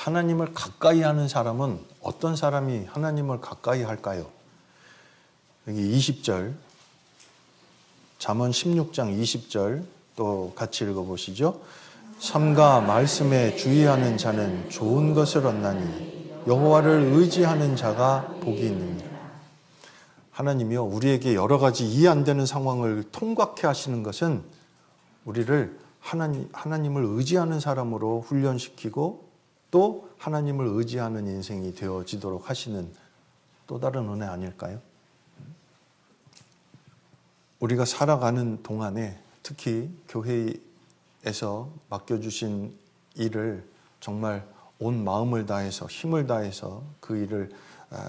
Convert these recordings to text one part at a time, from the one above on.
하나님을 가까이 하는 사람은 어떤 사람이 하나님을 가까이 할까요? 여기 20절, 잠언 16장 20절 또 같이 읽어보시죠. 삼가 말씀에 주의하는 자는 좋은 것을 얻나니 여호와를 의지하는 자가 복이 있느니라. 하나님이요, 우리에게 여러 가지 이해 안 되는 상황을 통과케 하시는 것은 우리를 하나님을 의지하는 사람으로 훈련시키고 또 하나님을 의지하는 인생이 되어지도록 하시는 또 다른 은혜 아닐까요? 우리가 살아가는 동안에 특히 교회에서 맡겨주신 일을 정말 온 마음을 다해서 힘을 다해서 그 일을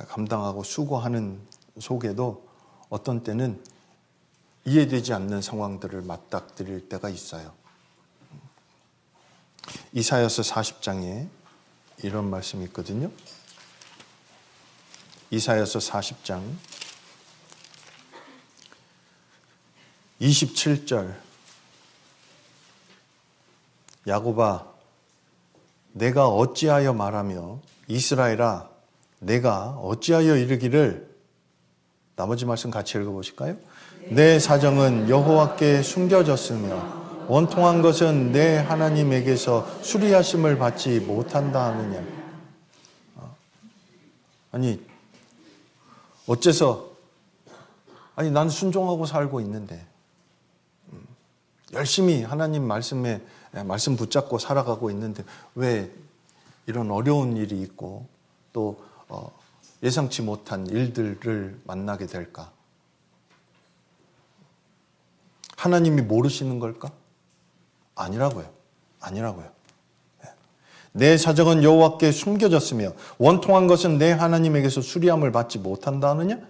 감당하고 수고하는 속에도 어떤 때는 이해되지 않는 상황들을 맞닥뜨릴 때가 있어요. 이사야서 40장에 이런 말씀이 있거든요. 이사야서 40장 27절 야곱아 내가 어찌하여 말하며 이스라엘아 내가 어찌하여 이르기를, 나머지 말씀 같이 읽어보실까요? 내 사정은 여호와께 숨겨졌으며 원통한 것은 내 하나님에게서 수리하심을 받지 못한다 하느냐. 아니 어째서 난 순종하고 살고 있는데 열심히 하나님 말씀 붙잡고 살아가고 있는데 왜 이런 어려운 일이 있고 또 예상치 못한 일들을 만나게 될까? 하나님이 모르시는 걸까? 아니라고요. 내 사정은 여호와께 숨겨졌으며 원통한 것은 내 하나님에게서 수리함을 받지 못한다 하느냐?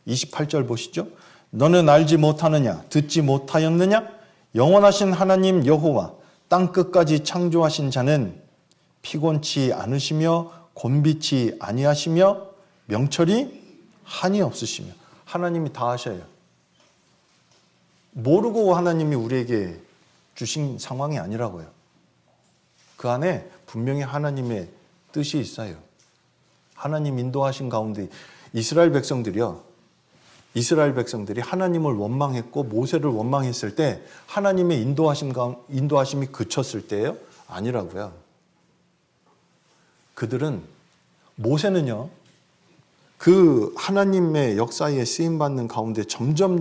28절 보시죠. 너는 알지 못하느냐? 듣지 못하였느냐? 영원하신 하나님 여호와 땅 끝까지 창조하신 자는 피곤치 않으시며 곤비치 아니하시며 명철이 한이 없으시며. 하나님이 다 하셔요. 모르고 하나님이 우리에게 주신 상황이 아니라고요. 그 안에 분명히 하나님의 뜻이 있어요. 하나님 인도하신 가운데 이스라엘 백성들이 하나님을 원망했고 모세를 원망했을 때 하나님의 인도하심이 그쳤을 때예요? 아니라고요. 모세는요, 그 하나님의 역사에 쓰임받는 가운데 점점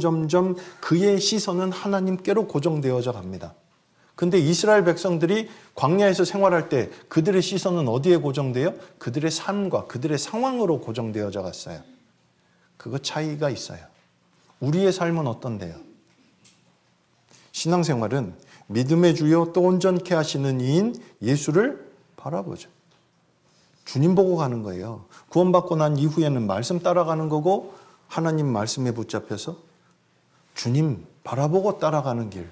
그의 시선은 하나님께로 고정되어져 갑니다. 근데 이스라엘 백성들이 광야에서 생활할 때 그들의 시선은 어디에 고정돼요? 그들의 삶과 그들의 상황으로 고정되어져 갔어요. 그거 차이가 있어요. 우리의 삶은 어떤데요? 신앙생활은 믿음의 주요 또 온전케 하시는 이인 예수를 바라보죠. 주님 보고 가는 거예요. 구원받고 난 이후에는 말씀 따라가는 거고 하나님 말씀에 붙잡혀서 주님 바라보고 따라가는 길,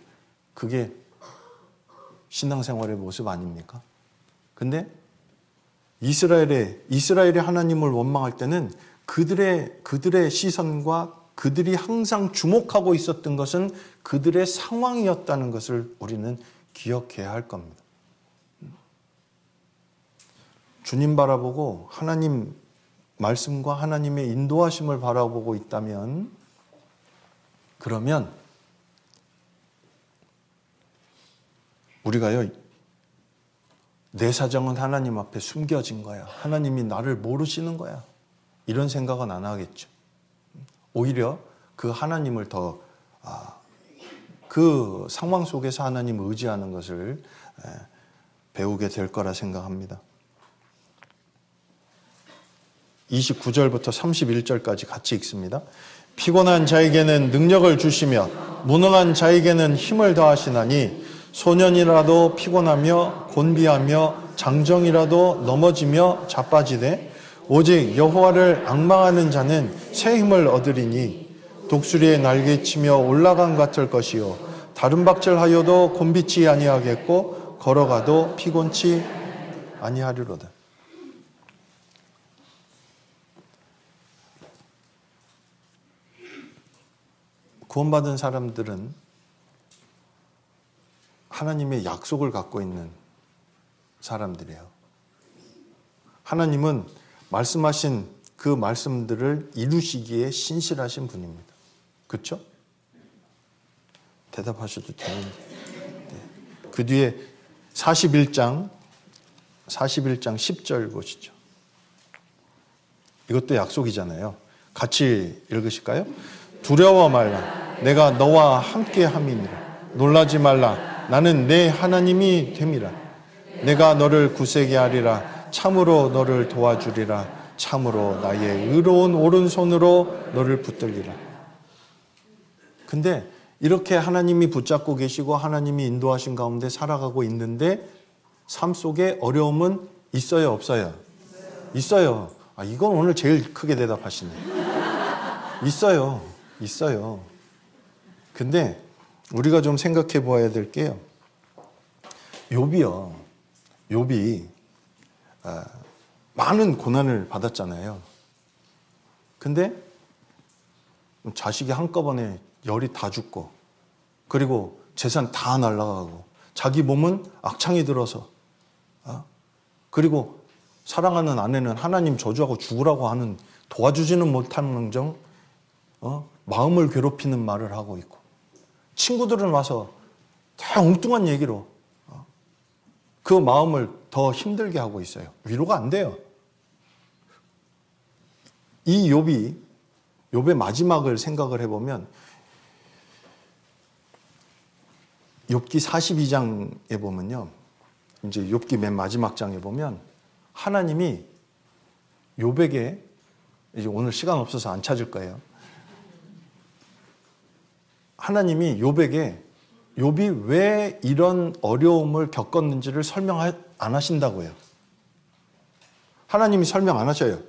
그게 신앙생활의 모습 아닙니까? 근데 이스라엘의 하나님을 원망할 때는 그들의 시선과 그들이 항상 주목하고 있었던 것은 그들의 상황이었다는 것을 우리는 기억해야 할 겁니다. 주님 바라보고 하나님 말씀과 하나님의 인도하심을 바라보고 있다면, 그러면 우리가요, 내 사정은 하나님 앞에 숨겨진 거야, 하나님이 나를 모르시는 거야, 이런 생각은 안 하겠죠. 오히려 그 하나님을 더 그 상황 속에서 하나님을 의지하는 것을 배우게 될 거라 생각합니다. 29절부터 31절까지 같이 읽습니다. 피곤한 자에게는 능력을 주시며 무능한 자에게는 힘을 더하시나니 소년이라도 피곤하며 곤비하며 장정이라도 넘어지며 자빠지되 오직 여호와를 앙망하는 자는 새 힘을 얻으리니 독수리의 날개치며 올라간 같을 것이요 다른 박질하여도 곤비치 아니하겠고 걸어가도 피곤치 아니하리로다. 구원받은 사람들은 하나님의 약속을 갖고 있는 사람들이에요. 하나님은 말씀하신 그 말씀들을 이루시기에 신실하신 분입니다. 그렇죠? 대답하셔도 되는데. 그 뒤에 41장 10절 보시죠. 이것도 약속이잖아요. 같이 읽으실까요? 두려워 말라. 내가 너와 함께 함이니라. 놀라지 말라. 나는 내 하나님이 됨이라. 내가 너를 굳세게 하리라. 참으로 너를 도와주리라. 참으로 나의 의로운 오른손으로 너를 붙들리라. 근데 이렇게 하나님이 붙잡고 계시고 하나님이 인도하신 가운데 살아가고 있는데 삶 속에 어려움은 있어요, 없어요? 있어요. 이건 오늘 제일 크게 대답하시네. 있어요. 근데 우리가 좀 생각해 보아야 될 게요. 욥이 많은 고난을 받았잖아요. 근데 자식이 한꺼번에 열이 다 죽고, 그리고 재산 다 날아가고, 자기 몸은 악창이 들어서, 그리고 사랑하는 아내는 하나님 저주하고 죽으라고 하는, 도와주지는 못하는정 마음을 괴롭히는 말을 하고 있고, 친구들은 와서 다 엉뚱한 얘기로 그 마음을 더 힘들게 하고 있어요. 위로가 안 돼요. 이 욥의 마지막을 생각을 해보면 욥기 42장에 보면요, 이제 욥기 맨 마지막 장에 보면 하나님이 욥에게, 이제 오늘 시간 없어서 안 찾을 거예요. 하나님이 욥에게 욥이 왜 이런 어려움을 겪었는지를 설명 안 하신다고요. 하나님이 설명 안 하셔요.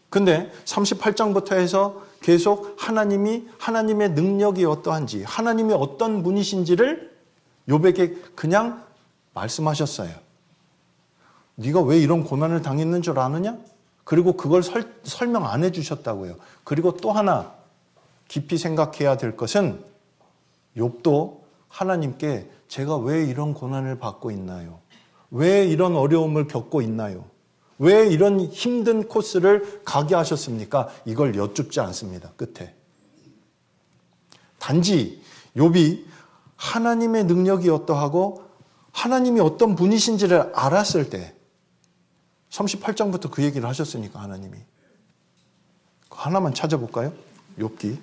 근데 38장부터 해서 계속 하나님의 능력이 어떠한지, 하나님이 어떤 분이신지를 욥에게 그냥 말씀하셨어요. 네가 왜 이런 고난을 당했는 줄 아느냐? 그리고 그걸 설명 안 해주셨다고요. 그리고 또 하나 깊이 생각해야 될 것은 욥도 하나님께 제가 왜 이런 고난을 받고 있나요? 왜 이런 어려움을 겪고 있나요? 왜 이런 힘든 코스를 가게 하셨습니까? 이걸 여쭙지 않습니다. 끝에. 단지 욥이 하나님의 능력이 어떠하고 하나님이 어떤 분이신지를 알았을 때, 38장부터 그 얘기를 하셨으니까 하나님이. 하나만 찾아볼까요? 욥기.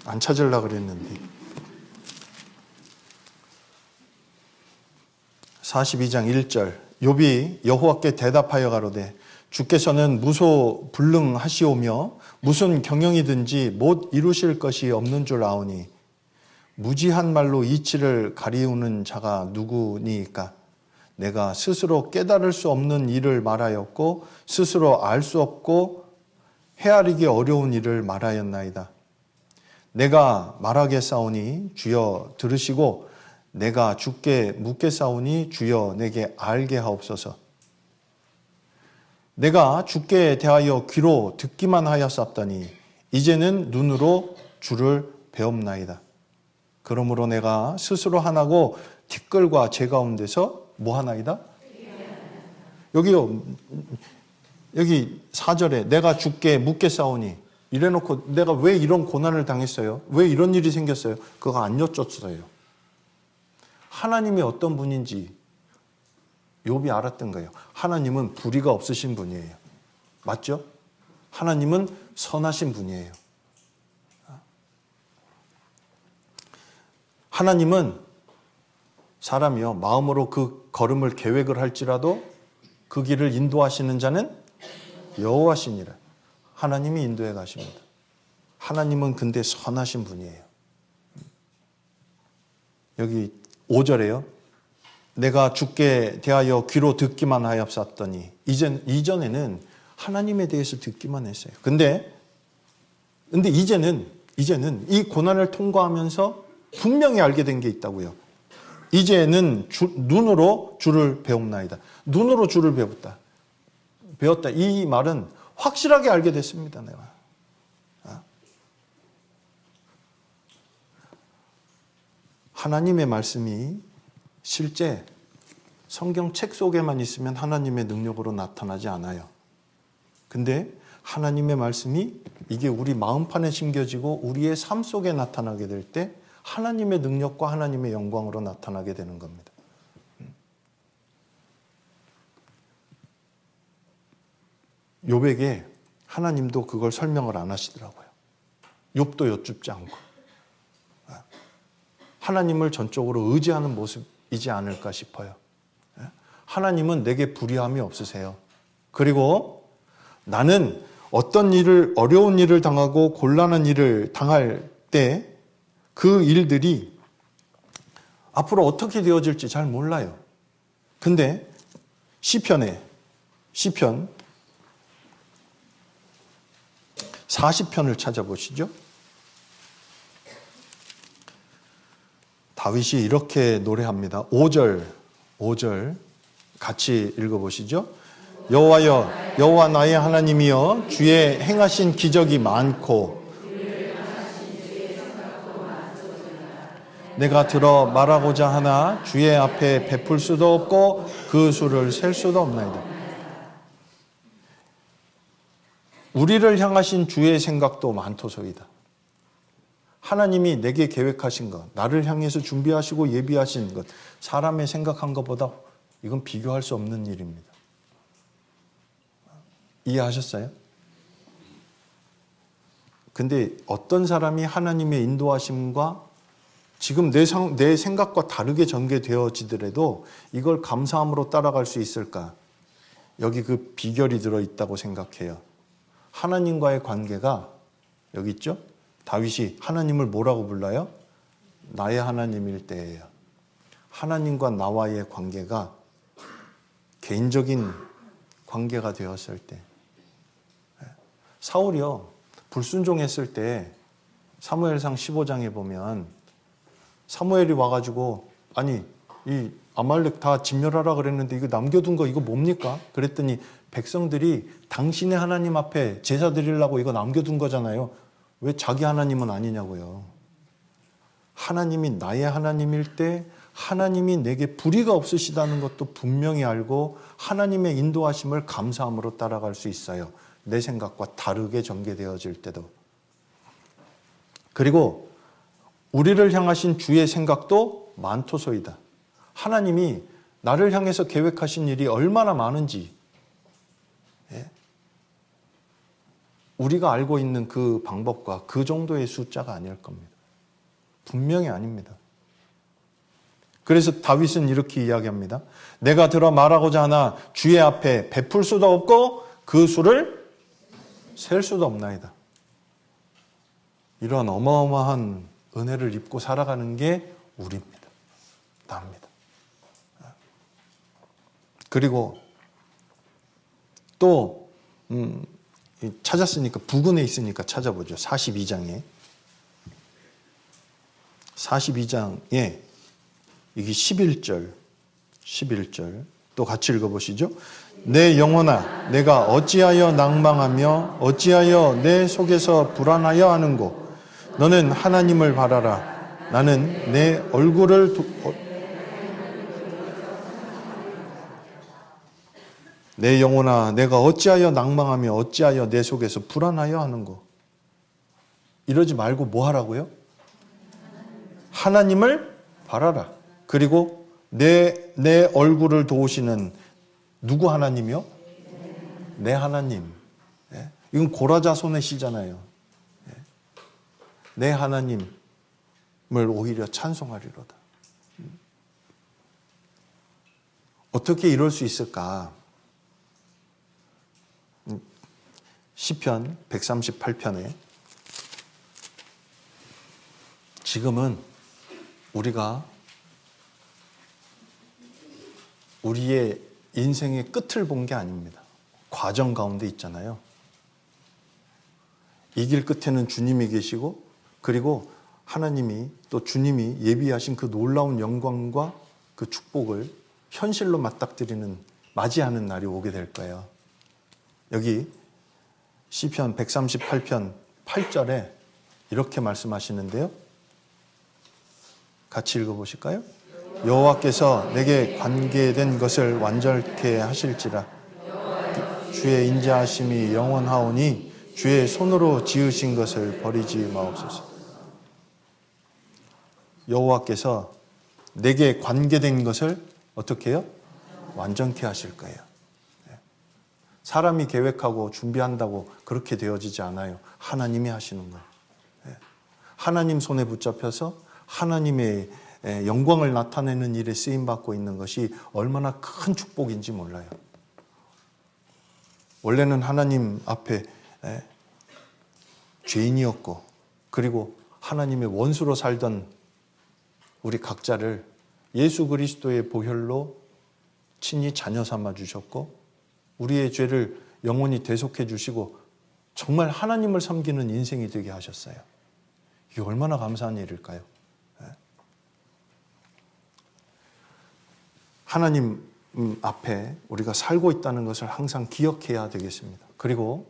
안 찾으려고 그랬는데. 42장 1절. 욥이 여호와께 대답하여 가로되 주께서는 무소불능하시오며 무슨 경영이든지 못 이루실 것이 없는 줄 아오니 무지한 말로 이치를 가리우는 자가 누구니까? 내가 스스로 깨달을 수 없는 일을 말하였고 스스로 알 수 없고 헤아리기 어려운 일을 말하였나이다. 내가 말하겠사오니 주여 들으시고 내가 주께 묻겠사오니 주여 내게 알게 하옵소서. 내가 주께 대하여 귀로 듣기만 하였사오니 이제는 눈으로 주를 배옵나이다. 그러므로 내가 스스로 하나고 티끌과 재 가운데서 뭐 하나이다? 여기요, 여기 4절에 내가 주께 묻겠사오니 이래놓고 내가 왜 이런 고난을 당했어요? 왜 이런 일이 생겼어요? 그거 안 여쭙어요. 하나님이 어떤 분인지 욥이 알았던 거예요. 하나님은 불의가 없으신 분이에요. 맞죠? 하나님은 선하신 분이에요. 하나님은 사람이요, 마음으로 그 걸음을 계획을 할지라도 그 길을 인도하시는 자는 여호와시니라. 하나님이 인도해 가십니다. 하나님은 근데 선하신 분이에요. 여기 5절에요. 내가 주께 대하여 귀로 듣기만 하였사오니 이전에는 하나님에 대해서 듣기만 했어요. 근데 이제는 이 고난을 통과하면서 분명히 알게 된 게 있다고요. 이제는 눈으로 주를 배웁나이다. 눈으로 주를 배웠다. 이 말은 확실하게 알게 됐습니다. 내가. 하나님의 말씀이 실제 성경책 속에만 있으면 하나님의 능력으로 나타나지 않아요. 근데 하나님의 말씀이 이게 우리 마음판에 심겨지고 우리의 삶 속에 나타나게 될 때 하나님의 능력과 하나님의 영광으로 나타나게 되는 겁니다. 욥에게 하나님도 그걸 설명을 안 하시더라고요. 욥도 여쭙지 않고. 하나님을 전적으로 의지하는 모습이지 않을까 싶어요. 하나님은 내게 불의함이 없으세요. 그리고 나는 어떤 일을, 어려운 일을 당하고 곤란한 일을 당할 때 그 일들이 앞으로 어떻게 되어질지 잘 몰라요. 근데 시편 40편을 찾아보시죠. 다윗이 이렇게 노래합니다. 5절 같이 읽어보시죠. 여호와 나의 하나님이여 주의 행하신 기적이 많고 내가 들어 말하고자 하나 주의 앞에 베풀 수도 없고 그 수를 셀 수도 없나이다. 우리를 향하신 주의 생각도 많도소이다. 하나님이 내게 계획하신 것, 나를 향해서 준비하시고 예비하신 것, 사람의 생각한 것보다 이건 비교할 수 없는 일입니다. 이해하셨어요? 근데 어떤 사람이 하나님의 인도하심과 지금 내 생각과 다르게 전개되어지더라도 이걸 감사함으로 따라갈 수 있을까? 여기 그 비결이 들어있다고 생각해요. 하나님과의 관계가 여기 있죠? 다윗이 하나님을 뭐라고 불러요? 나의 하나님일 때예요. 하나님과 나와의 관계가 개인적인 관계가 되었을 때. 사울이요, 불순종했을 때 사무엘상 15장에 보면 사무엘이 와가지고 아니 이 아말렉 다 진멸하라 그랬는데 이거 남겨둔 거 이거 뭡니까? 그랬더니 백성들이 당신의 하나님 앞에 제사 드리려고 이거 남겨둔 거잖아요. 왜 자기 하나님은 아니냐고요. 하나님이 나의 하나님일 때 하나님이 내게 불의가 없으시다는 것도 분명히 알고 하나님의 인도하심을 감사함으로 따라갈 수 있어요. 내 생각과 다르게 전개되어질 때도. 그리고 우리를 향하신 주의 생각도 많도소이다. 하나님이 나를 향해서 계획하신 일이 얼마나 많은지 우리가 알고 있는 그 방법과 그 정도의 숫자가 아닐 겁니다. 분명히 아닙니다. 그래서 다윗은 이렇게 이야기합니다. 내가 들어 말하고자 하나 주의 앞에 베풀 수도 없고 그 수를 셀 수도 없나이다. 이런 어마어마한 은혜를 입고 살아가는 게 우리입니다. 나입니다. 그리고 또 찾았으니까 부근에 있으니까 찾아보죠. 42장에 이게 11절 또 같이 읽어보시죠. 내 영혼아 내가 어찌하여 낭망하며 어찌하여 내 속에서 불안하여 하는고 너는 하나님을 바라라. 나는 내 얼굴을 내 영혼아 내가 어찌하여 낭망하며 어찌하여 내 속에서 불안하여 하는고. 이러지 말고 뭐 하라고요? 하나님을 바라라. 그리고 내 얼굴을 도우시는 누구 하나님이요? 내 하나님. 이건 고라자손의 시잖아요. 내 하나님을 오히려 찬송하리로다. 어떻게 이럴 수 있을까? 시편 138편에 지금은 우리가 우리의 인생의 끝을 본 게 아닙니다. 과정 가운데 있잖아요. 이 길 끝에는 주님이 계시고 그리고 하나님이 또 주님이 예비하신 그 놀라운 영광과 그 축복을 현실로 맞이하는 날이 오게 될 거예요. 여기 시편 138편 8절에 이렇게 말씀하시는데요. 같이 읽어보실까요? 여호와께서 내게 관계된 것을 완전케 하실지라. 주의 인자하심이 영원하오니 주의 손으로 지으신 것을 버리지 마옵소서. 여호와께서 내게 관계된 것을 어떻게 해요? 완전케 하실 거예요. 사람이 계획하고 준비한다고 그렇게 되어지지 않아요. 하나님이 하시는 거예요. 하나님 손에 붙잡혀서 하나님의 영광을 나타내는 일에 쓰임받고 있는 것이 얼마나 큰 축복인지 몰라요. 원래는 하나님 앞에 죄인이었고, 그리고 하나님의 원수로 살던 우리 각자를 예수 그리스도의 보혈로 친히 자녀 삼아 주셨고, 우리의 죄를 영원히 대속해 주시고 정말 하나님을 섬기는 인생이 되게 하셨어요. 이게 얼마나 감사한 일일까요? 하나님 앞에 우리가 살고 있다는 것을 항상 기억해야 되겠습니다. 그리고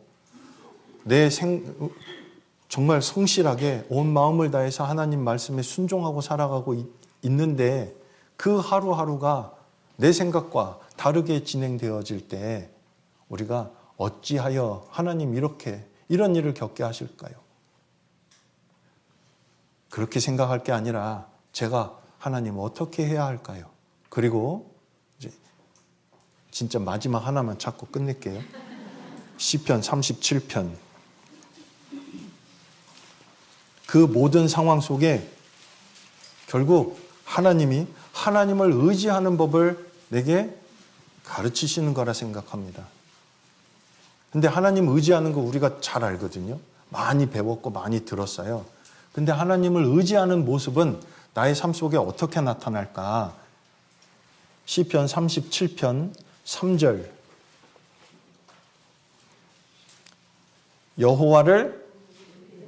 정말 성실하게 온 마음을 다해서 하나님 말씀에 순종하고 살아가고 있는데 그 하루하루가 내 생각과 다르게 진행되어질 때 우리가 어찌하여 하나님 이런 일을 겪게 하실까요? 그렇게 생각할 게 아니라 제가 하나님 어떻게 해야 할까요? 그리고 이제 진짜 마지막 하나만 찾고 끝낼게요. 시편 37편. 그 모든 상황 속에 결국 하나님이 하나님을 의지하는 법을 내게 가르치시는 거라 생각합니다. 근데 하나님 의지하는 거 우리가 잘 알거든요. 많이 배웠고 많이 들었어요. 근데 하나님을 의지하는 모습은 나의 삶 속에 어떻게 나타날까? 시편 37편 3절. 여호와를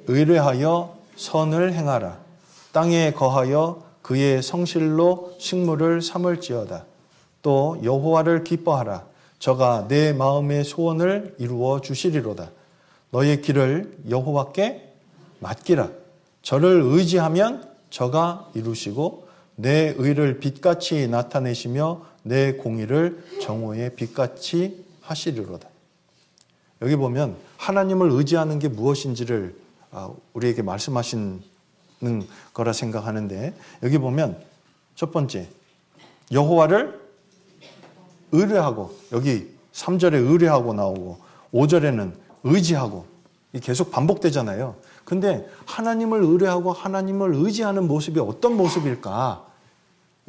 의뢰하여 선을 행하라. 땅에 거하여 그의 성실로 식물을 삼을지어다. 또 여호와를 기뻐하라. 저가 내 마음의 소원을 이루어 주시리로다. 너의 길을 여호와께 맡기라. 저를 의지하면 저가 이루시고 내 의를 빛같이 나타내시며 내 공의를 정오의 빛같이 하시리로다. 여기 보면 하나님을 의지하는 게 무엇인지를 우리에게 말씀하시는 거라 생각하는데, 여기 보면 첫 번째 여호와를 의뢰하고, 여기 3절에 의뢰하고 나오고 5절에는 의지하고, 계속 반복되잖아요. 근데 하나님을 의뢰하고 하나님을 의지하는 모습이 어떤 모습일까?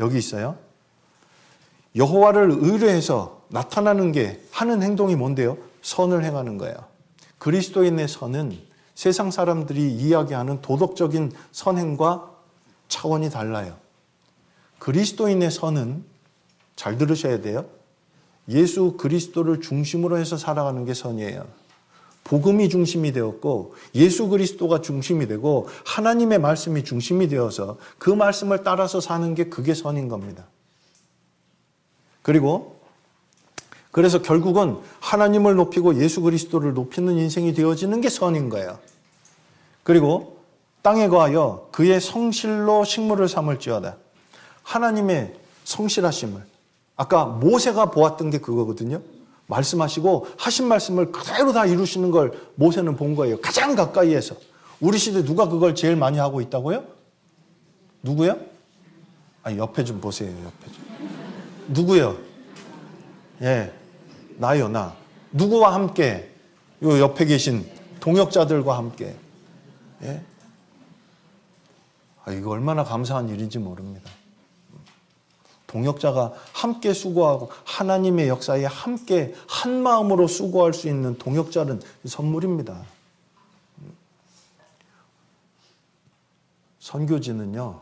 여기 있어요. 여호와를 의뢰해서 나타나는 게, 하는 행동이 뭔데요? 선을 행하는 거예요. 그리스도인의 선은 세상 사람들이 이야기하는 도덕적인 선행과 차원이 달라요. 그리스도인의 선은, 잘 들으셔야 돼요, 예수 그리스도를 중심으로 해서 살아가는 게 선이에요. 복음이 중심이 되었고 예수 그리스도가 중심이 되고 하나님의 말씀이 중심이 되어서 그 말씀을 따라서 사는 게, 그게 선인 겁니다. 그래서 결국은 하나님을 높이고 예수 그리스도를 높이는 인생이 되어지는 게 선인 거예요. 그리고 땅에 거하여 그의 성실로 식물을 삼을지어다. 하나님의 성실하심을, 아까 모세가 보았던 게 그거거든요. 말씀하시고 하신 말씀을 그대로 다 이루시는 걸 모세는 본 거예요. 가장 가까이에서. 우리 시대 누가 그걸 제일 많이 하고 있다고요? 누구요? 옆에 좀 보세요. 옆에 좀. 누구요? 예, 나요, 나. 누구와 함께? 요 옆에 계신 동역자들과 함께. 예? 이거 얼마나 감사한 일인지 모릅니다. 동역자가 함께 수고하고 하나님의 역사에 함께 한 마음으로 수고할 수 있는 동역자는 선물입니다. 선교지는요,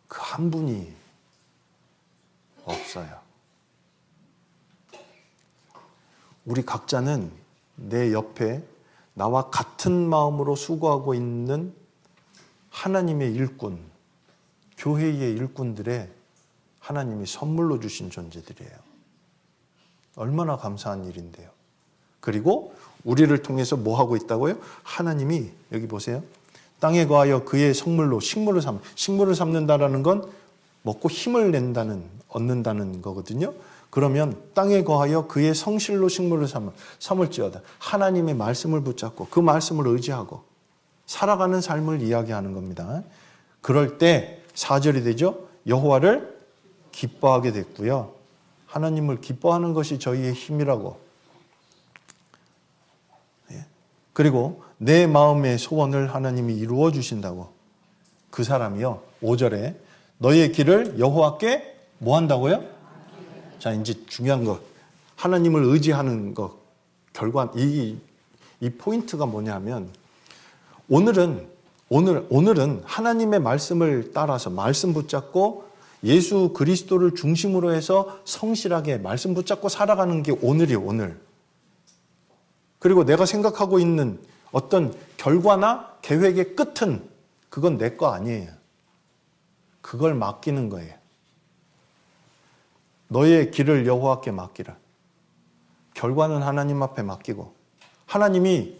그 한 분이 없어요. 우리 각자는 내 옆에 나와 같은 마음으로 수고하고 있는 하나님의 일꾼, 교회의 일꾼들의 하나님이 선물로 주신 존재들이에요. 얼마나 감사한 일인데요. 그리고 우리를 통해서 뭐 하고 있다고요? 하나님이, 여기 보세요. 땅에 거하여 그의 성물로 식물을 삼는다라는 건 먹고 힘을 얻는다는 거거든요. 그러면 땅에 거하여 그의 성실로 식물을 삼을지어다. 하나님의 말씀을 붙잡고 그 말씀을 의지하고 살아가는 삶을 이야기하는 겁니다. 그럴 때 4절이 되죠. 여호와를 기뻐하게 됐고요. 하나님을 기뻐하는 것이 저희의 힘이라고. 그리고 내 마음의 소원을 하나님이 이루어 주신다고. 그 사람이요. 5절에 너희의 길을 여호와께 뭐 한다고요? 자, 이제 중요한 거. 하나님을 의지하는 것. 결과 이 포인트가 뭐냐면 오늘은 하나님의 말씀을 따라서 말씀 붙잡고 예수 그리스도를 중심으로 해서 성실하게 말씀 붙잡고 살아가는 게 오늘이에요, 오늘. 그리고 내가 생각하고 있는 어떤 결과나 계획의 끝은 그건 내 거 아니에요. 그걸 맡기는 거예요. 너의 길을 여호와께 맡기라. 결과는 하나님 앞에 맡기고 하나님이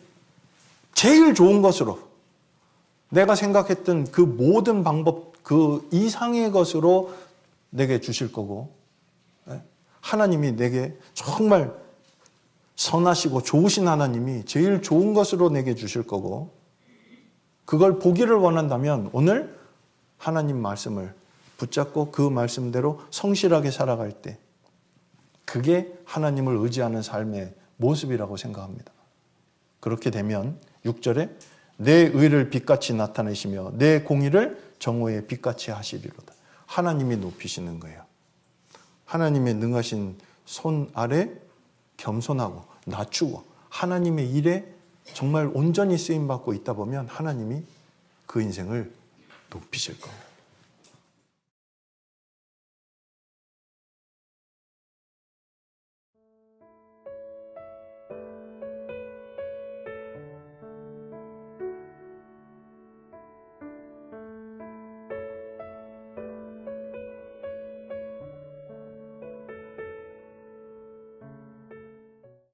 제일 좋은 것으로 내가 생각했던 그 모든 방법 그 이상의 것으로 내게 주실 거고 하나님이 내게 정말 선하시고 좋으신 하나님이 제일 좋은 것으로 내게 주실 거고 그걸 보기를 원한다면 오늘 하나님 말씀을 붙잡고 그 말씀대로 성실하게 살아갈 때 그게 하나님을 의지하는 삶의 모습이라고 생각합니다. 그렇게 되면 6절에 내 의를 빛같이 나타내시며 내 공의를 정오의 빛같이 하시리로다. 하나님이 높이시는 거예요. 하나님의 능하신 손 아래 겸손하고 낮추고 하나님의 일에 정말 온전히 쓰임받고 있다 보면 하나님이 그 인생을 높이실 겁니다.